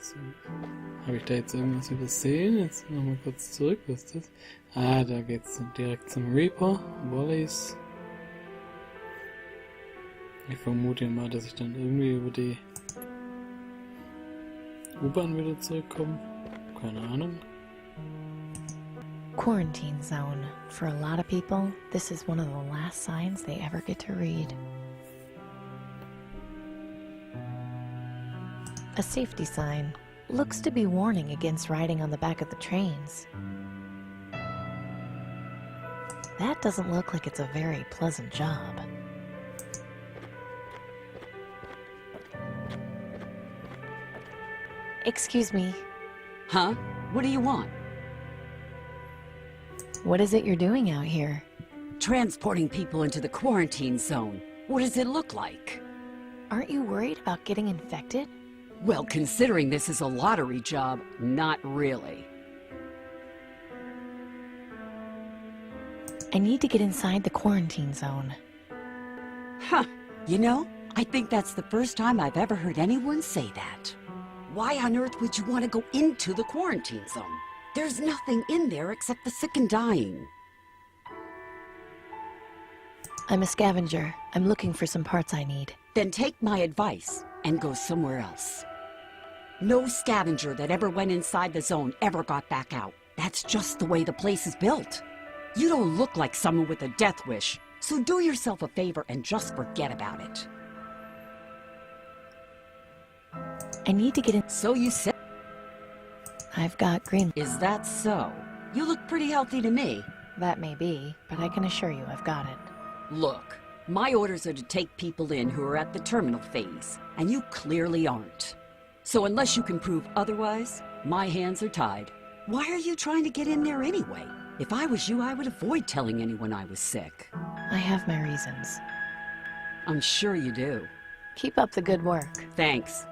So. Habe ich da jetzt irgendwas übersehen? Jetzt nochmal kurz zurück. Was ist das? Ah, da geht's direkt zum Reaper. Wallis. Ich vermute mal, dass ich dann irgendwie über die U-Bahn wieder zurückkomme. Keine Ahnung. Quarantine zone. For a lot of people, this is one of the last signs they ever get to read. A safety sign. Looks to be warning against riding on the back of the trains. That doesn't look like it's a very pleasant job. Excuse me. Huh? What do you want? What is it you're doing out here? Transporting people into the quarantine zone. What does it look like? Aren't you worried about getting infected? Well, considering this is a lottery job, not really. I need to get inside the quarantine zone. Huh. You know, I think that's the first time I've ever heard anyone say that. Why on earth would you want to go into the quarantine zone? There's nothing in there except the sick and dying. I'm a scavenger. I'm looking for some parts I need. Then take my advice and go somewhere else. No scavenger that ever went inside the zone ever got back out. That's just the way the place is built. You don't look like someone with a death wish, so do yourself a favor and just forget about it. I need to get in. So you said... I've got green. Is that so? You look pretty healthy to me. That may be, but I can assure you I've got it. Look, my orders are to take people in who are at the terminal phase, and you clearly aren't. So unless you can prove otherwise, my hands are tied. Why are you trying to get in there anyway? If I was you, I would avoid telling anyone I was sick. I have my reasons. I'm sure you do. Keep up the good work. Thanks.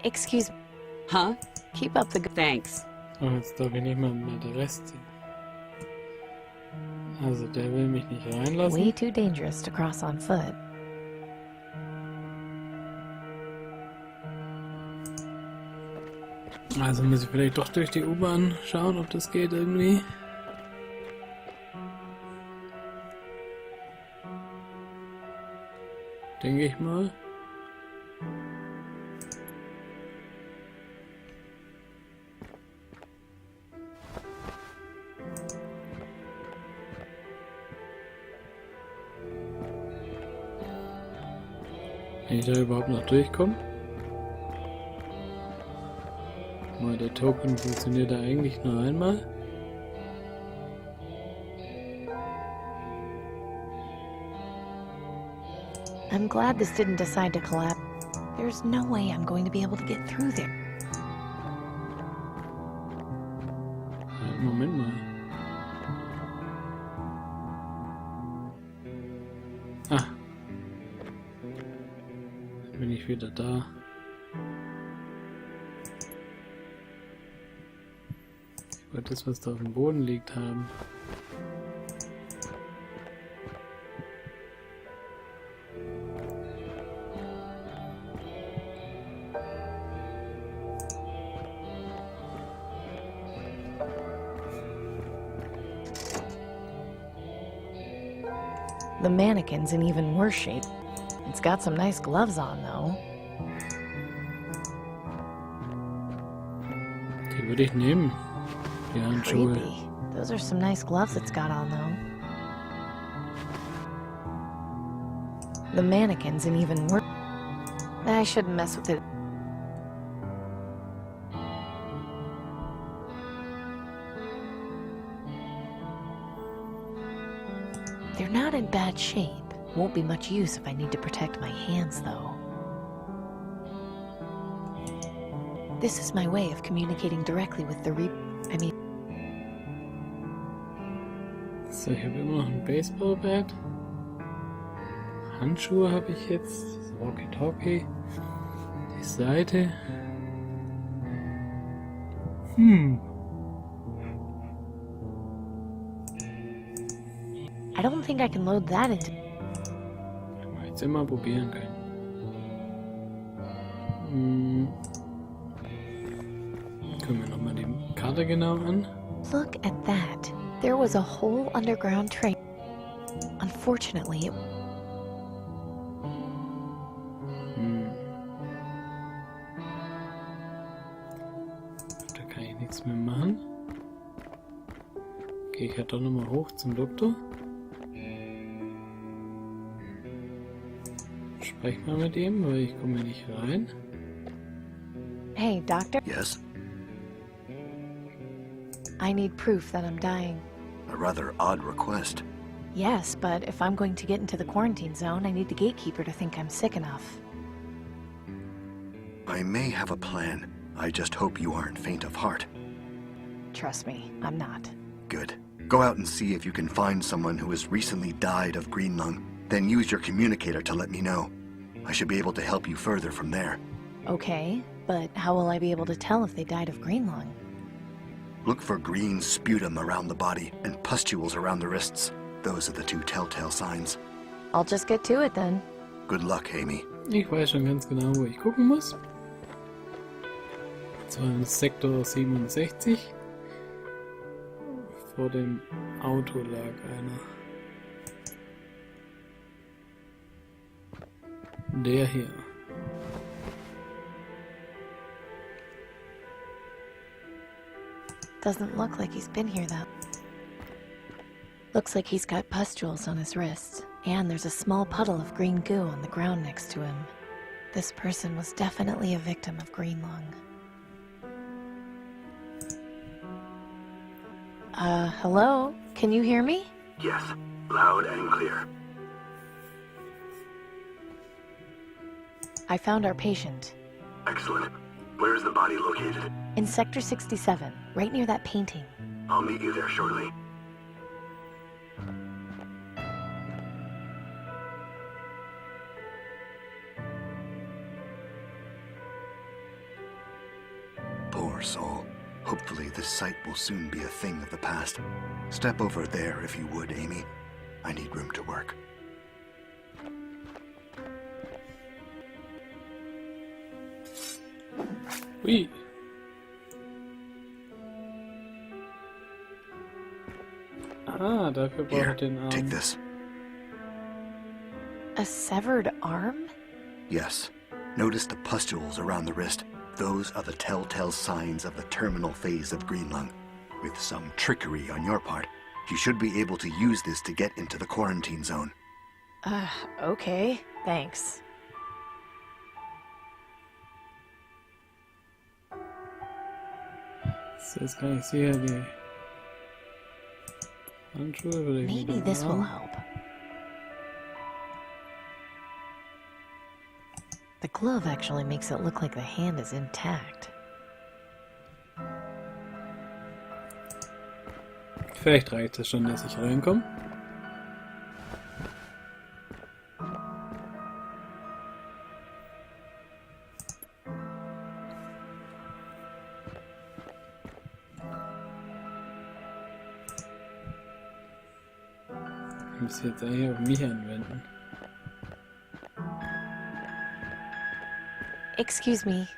Excuse me. Huh? Keep up the good... Thanks. Oh, jetzt darf ich nicht mehr der Rest sehen. Also der will mich nicht reinlassen. Way too dangerous to cross on foot. Also muss ich vielleicht doch durch die U-Bahn schauen, ob das geht irgendwie. Denke ich mal. Wenn ich da überhaupt noch durchkomme. Mal, der Token funktioniert da eigentlich nur einmal. I'm glad this didn't decide to collapse. There's no way I'm going to be able to get through there. Moment mal. Ah. Dann bin ich wieder da. Ich wollte das, was da auf dem Boden liegt, haben. The mannequin's in even worse shape. It's got some nice gloves on, though. Die würde ich nehmen. Die Handschuhe. Creepy. Those are some nice gloves it's got on, though. The mannequin's in even worse. I shouldn't mess with it. They're not in bad shape. Won't be much use if I need to protect my hands, though. This is my way of communicating directly with the So, ich habe immer noch ein Baseballbat. Handschuhe habe ich jetzt. Das Walkie-Talkie. Die Seite. I don't think I can load that into... Kann man jetzt immer probieren können. Gucken wir nochmal die Karte genau an. Look at that. There was a whole underground train. Unfortunately, Da kann ich nichts mehr machen. Gehe ich halt doch nochmal hoch zum Doktor. Sprech mal mit ihm, weil ich komme nicht rein. Hey, doctor, Yes? I need proof that I'm dying. A rather odd request. Yes, but if I'm going to get into the quarantine zone, I need the gatekeeper to think I'm sick enough. I may have a plan. I just hope you aren't faint of heart. Trust me, I'm not. Good. Go out and see if you can find someone who has recently died of green lung. Then use your communicator to let me know. I should be able to help you further from there. Okay, but how will I be able to tell if they died of green lung? Look for green sputum around the body and pustules around the wrists. Those are the two telltale signs. I'll just get to it then. Good luck, Amy. Ich weiß schon ganz genau, wo ich gucken muss. Und zwar im Sektor 67. Vor dem Auto lag einer. Der hier. Doesn't look like he's been here though. Looks like he's got pustules on his wrists, and there's a small puddle of green goo on the ground next to him. This person was definitely a victim of green lung. Hello? Can you hear me? Yes, loud and clear. I found our patient. Excellent. Where is the body located? In Sector 67, right near that painting. I'll meet you there shortly. Poor soul. Hopefully this site will soon be a thing of the past. Step over there if you would, Amy. I need room to work. Ui. Ah, dafür brauche Here, ich den Arm. take this. A severed arm? Yes. Notice the pustules around the wrist. Those are the telltale signs of the terminal phase of green lung. With some trickery on your part, you should be able to use this to get into the quarantine zone. Okay. Thanks. Das ist gar nicht sicher, die Handschuhe vielleicht mit Maybe dem this will Arm. help. The glove actually makes it look like the hand is intact. Vielleicht reicht es schon, dass ich reinkomme. Ich muss jetzt eigentlich auf mich anwenden. Excuse me.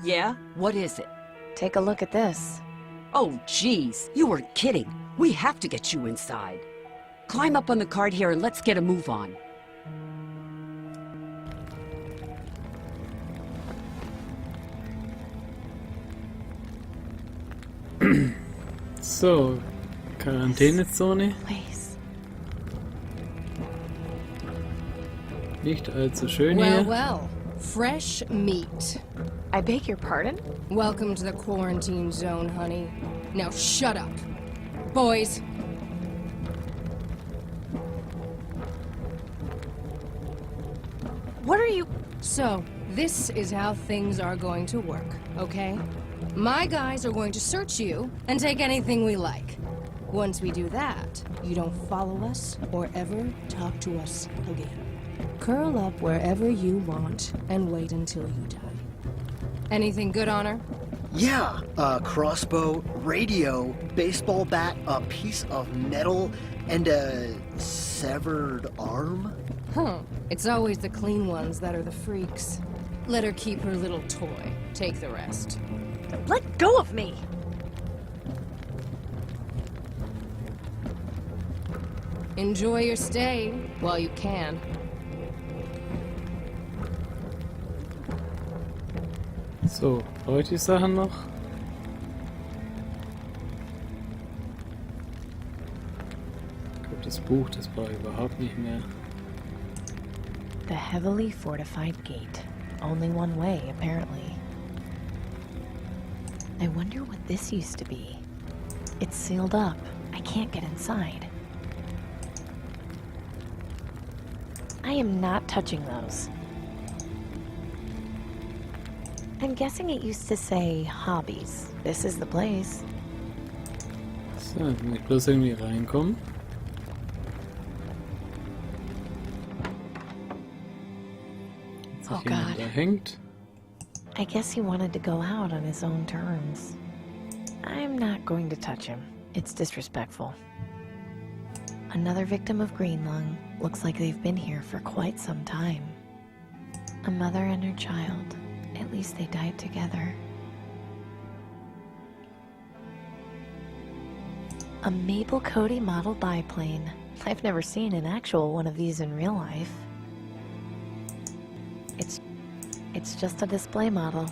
Yeah? What is it? Take a look at this. Oh, geez. You weren't kidding. We have to get you inside. Climb up on the cart here and let's get a move on. So, Quarantäne-Zone. Place. Nicht allzu schön Well, hier. well. Fresh meat. I beg your pardon? Welcome to the quarantine zone, honey. Now shut up. Boys. What are you... So, this is how things are going to work, okay? My guys are going to search you and take anything we like. Once we do that, you don't follow us or ever talk to us again. Curl up wherever you want and wait until you die. Anything good on her? Yeah, a crossbow, radio, baseball bat, a piece of metal, and a severed arm. Huh. It's always the clean ones that are the freaks. Let her keep her little toy. Take the rest. Let go of me! Enjoy your stay while you can. So, brauche ich die Sachen noch? Ich glaube, das Buch, das brauche ich überhaupt nicht mehr. The heavily fortified gate. Only one way, apparently. I wonder what this used to be. It's sealed up. I can't get inside. I am not touching those. I'm guessing it used to say hobbies. This is the place. So, jetzt muss ich bloß irgendwie reinkommen. Jetzt Oh sich jemand God. da hängt. I guess he wanted to go out on his own terms. I'm not going to touch him. It's disrespectful. Another victim of green lung. Looks like they've been here for quite some time. A mother and her child. At least they died together. A Mabel Cody model biplane. I've never seen an actual one of these in real life. It's just a display model.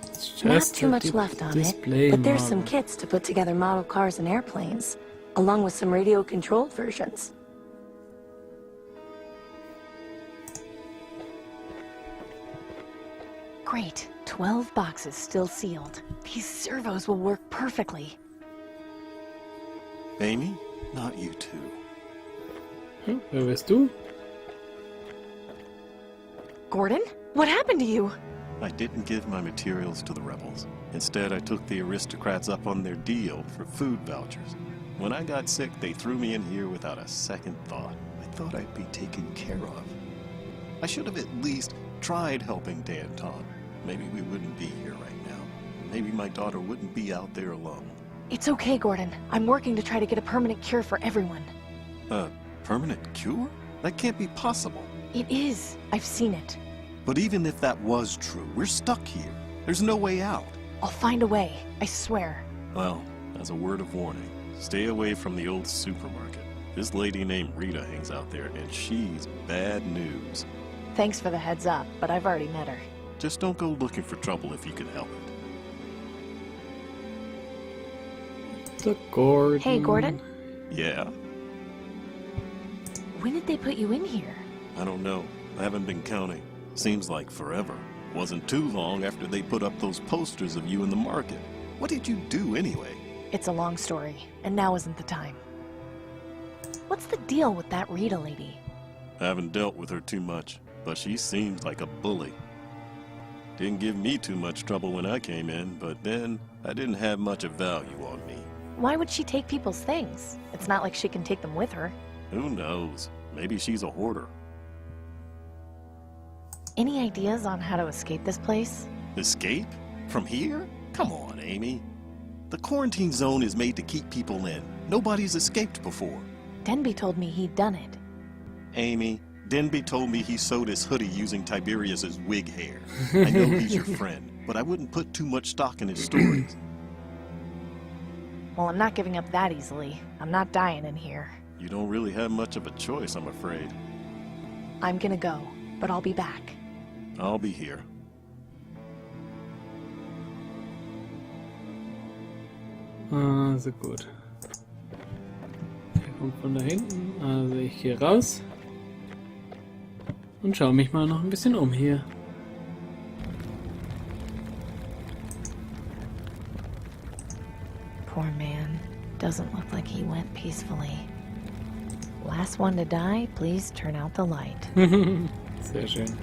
It's Not just too a much left on it, display but there's some model. kits to put together model cars and airplanes, along with some radio-controlled versions. Great. 12 boxes still sealed. These servos will work perfectly. Amy, not you two. Hm, wer bist du? Gordon? What happened to you? I didn't give my materials to the rebels. Instead, I took the aristocrats up on their deal for food vouchers. When I got sick, they threw me in here without a second thought. I thought I'd be taken care of. I should have at least tried helping Danton. Maybe we wouldn't be here right now. Maybe my daughter wouldn't be out there alone. It's okay, Gordon. I'm working to try to get a permanent cure for everyone. A permanent cure? That can't be possible. It is. I've seen it. But even if that was true, we're stuck here. There's no way out. I'll find a way. I swear. Well, as a word of warning, stay away from the old supermarket. This lady named Rita hangs out there, and she's bad news. Thanks for the heads up, but I've already met her. Just don't go looking for trouble if you can help it. Der Gordon. Hey, Gordon. Yeah? When did they put you in here? I don't know. I haven't been counting. Seems like forever. Wasn't too long after they put up those posters of you in the market. What did you do anyway? It's a long story, and now isn't the time. What's the deal with that Rita lady? I haven't dealt with her too much, but she seems like a bully. Didn't give me too much trouble when I came in, but then I didn't have much of value on me. Why would she take people's things? It's not like she can take them with her. Who knows? Maybe she's a hoarder. Any ideas on how to escape this place? Escape? From here? Come on, Amy. The quarantine zone is made to keep people in. Nobody's escaped before. Denby told me he'd done it. Amy, Denby told me he sewed his hoodie using Tiberius's wig hair. I know he's your friend, but I wouldn't put too much stock in his stories. Well, I'm not giving up that easily. I'm not dying in here. You don't really have much of a choice, I'm afraid. I'm gonna go, but I'll be back. I'll be here. Also gut. Er kommt von da hinten. Also ich gehe raus. Und schaue mich mal noch ein bisschen um hier. Poor man. Doesn't look like he went peacefully. Last one to die, please turn out the light. Sehr schön.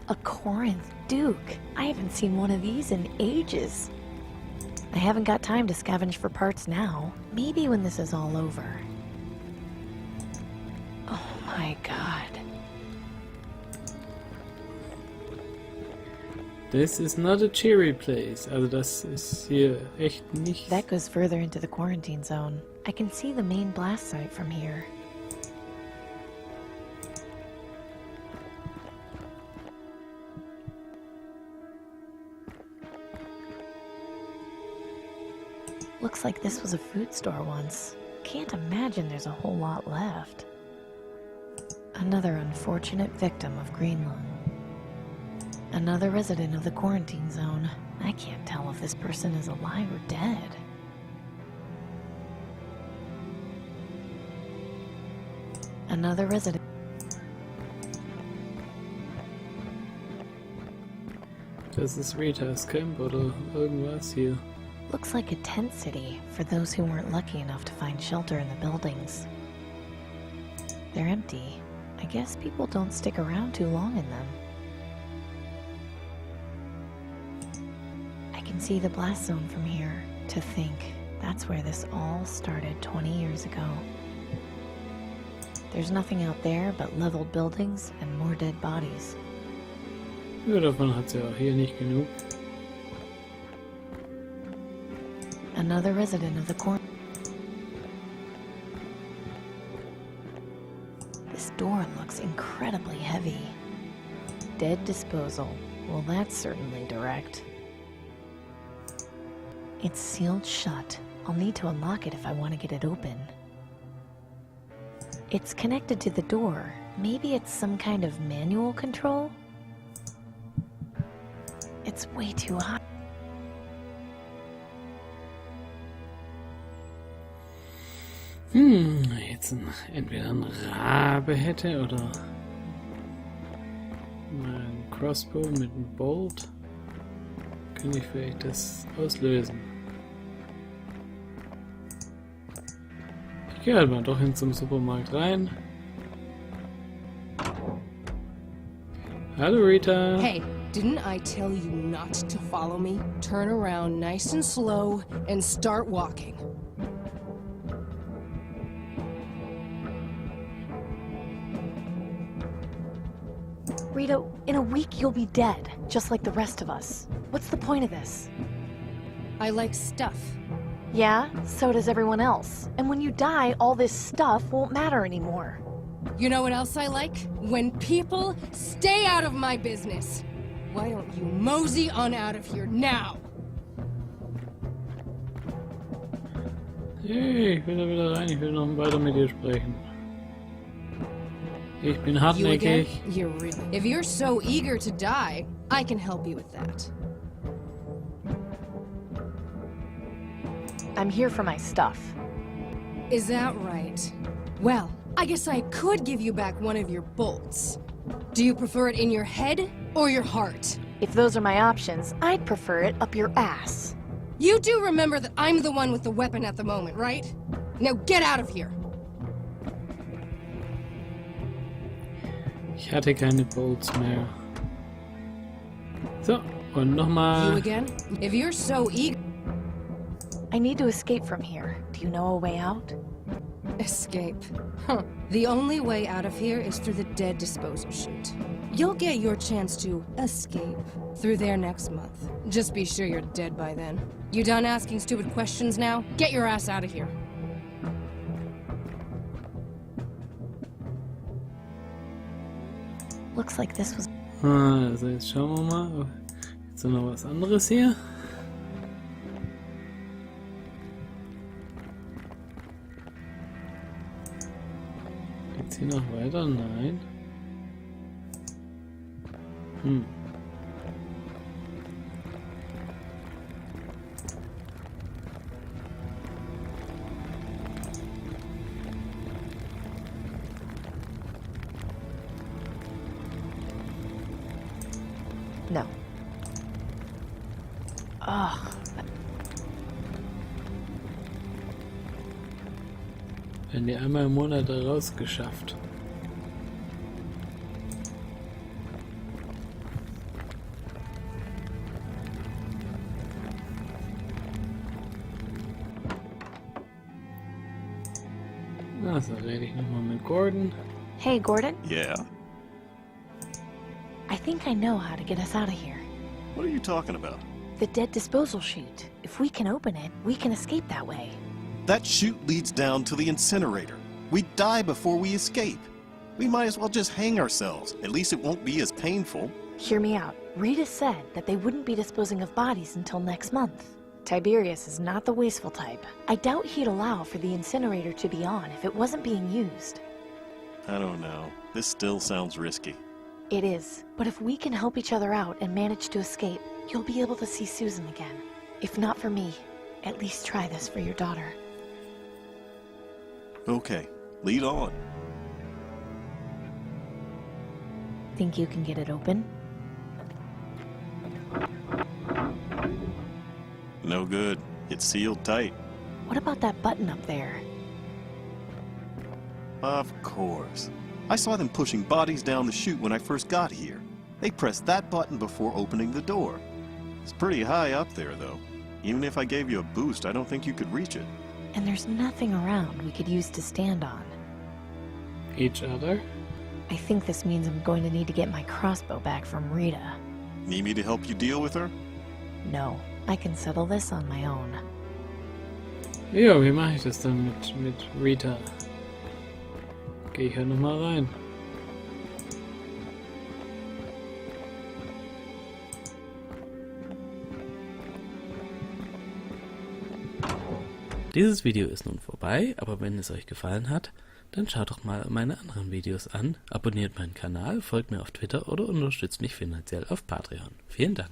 A Corinth Duke. I haven't seen one of these in ages. I haven't got time to scavenge for parts now. Maybe when this is all over. Oh my god. This is not a cheery place. Also das ist hier echt nicht... That goes further into the quarantine zone. I can see the main blast site from here. Looks like this was a food store once. Can't imagine there's a whole lot left. Another unfortunate victim of Greenlung. Another resident of the quarantine zone. I can't tell if this person is alive or dead. Another resident. Das ist Ritas Camp oder irgendwas hier. Looks like a tent city for those who weren't lucky enough to find shelter in the buildings. They're empty. I guess people don't stick around too long in them. I can see the blast zone from here. To think, that's where this all started 20 years ago. There's nothing out there but leveled buildings and more dead bodies. Ja, davon hat sie auch hier nicht genug. Another resident of the quarantine. This door looks incredibly heavy. Dead disposal. Well, that's certainly direct. It's sealed shut. I'll need to unlock it if I want to get it open. It's connected to the door. Maybe it's some kind of manual control? It's way too high. Jetzt entweder ein Rabe hätte oder mal ein Crossbow mit einem Bolt. Könnte ich vielleicht das auslösen. Ich gehe halt mal doch hin zum Supermarkt rein. Hallo Rita. Hey, didn't I tell you not to follow me? Turn around nice and slow and start walking. Rita, in a week you'll be dead, just like the rest of us. What's the point of this? I like stuff. Yeah, so does everyone else. And when you die, all this stuff won't matter anymore. You know what else I like? When people stay out of my business. Why don't you mosey on out of here now? Hey, ich will da wieder rein. Ich will noch weiter mit dir sprechen. Ich bin You again? hartnäckig. You're really... If you're so eager to die, I can help you with that. I'm here for my stuff. Is that right? Well, I guess I could give you back one of your bolts. Do you prefer it in your head or your heart? If those are my options, I'd prefer it up your ass. You do remember that I'm the one with the weapon at the moment, right? Now get out of here. Ich hatte keine Bolts mehr. So, und You nochmal. again? If you're so eager... I need to escape from here. Do you know a way out? Escape. Huh. The only way out of here is through the dead disposal chute. You'll get your chance to escape through there next month. Just be sure you're dead by then. You done asking stupid questions now? Get your ass out of here. Looks like this was... Also jetzt schauen wir mal. Gibt's noch was anderes hier? Geht's hier noch weiter? Nein. No. Ugh. Werden die einmal im Monat da rausgeschafft. Also rede ich nochmal mit Gordon. Hey, Gordon. Yeah? I think I know how to get us out of here. What are you talking about? The dead disposal chute. If we can open it, we can escape that way. That chute leads down to the incinerator. We die before we escape. We might as well just hang ourselves. At least it won't be as painful. Hear me out. Rita said that they wouldn't be disposing of bodies until next month. Tiberius is not the wasteful type. I doubt he'd allow for the incinerator to be on if it wasn't being used. I don't know. This still sounds risky. It is, but if we can help each other out and manage to escape, you'll be able to see Susan again. If not for me, at least try this for your daughter. Okay, lead on. Think you can get it open? No good. It's sealed tight. What about that button up there? Of course. I saw them pushing bodies down the chute when I first got here. They pressed that button before opening the door. It's pretty high up there, though. Even if I gave you a boost, I don't think you could reach it. And there's nothing around we could use to stand on. Each other? I think this means I'm going to need to get my crossbow back from Rita. Need me to help you deal with her? No, I can settle this on my own. Ja, wie mache ich das dann mit Rita? Gehe ich ja nochmal rein. Dieses Video ist nun vorbei, aber wenn es euch gefallen hat, dann schaut doch mal meine anderen Videos an, abonniert meinen Kanal, folgt mir auf Twitter oder unterstützt mich finanziell auf Patreon. Vielen Dank.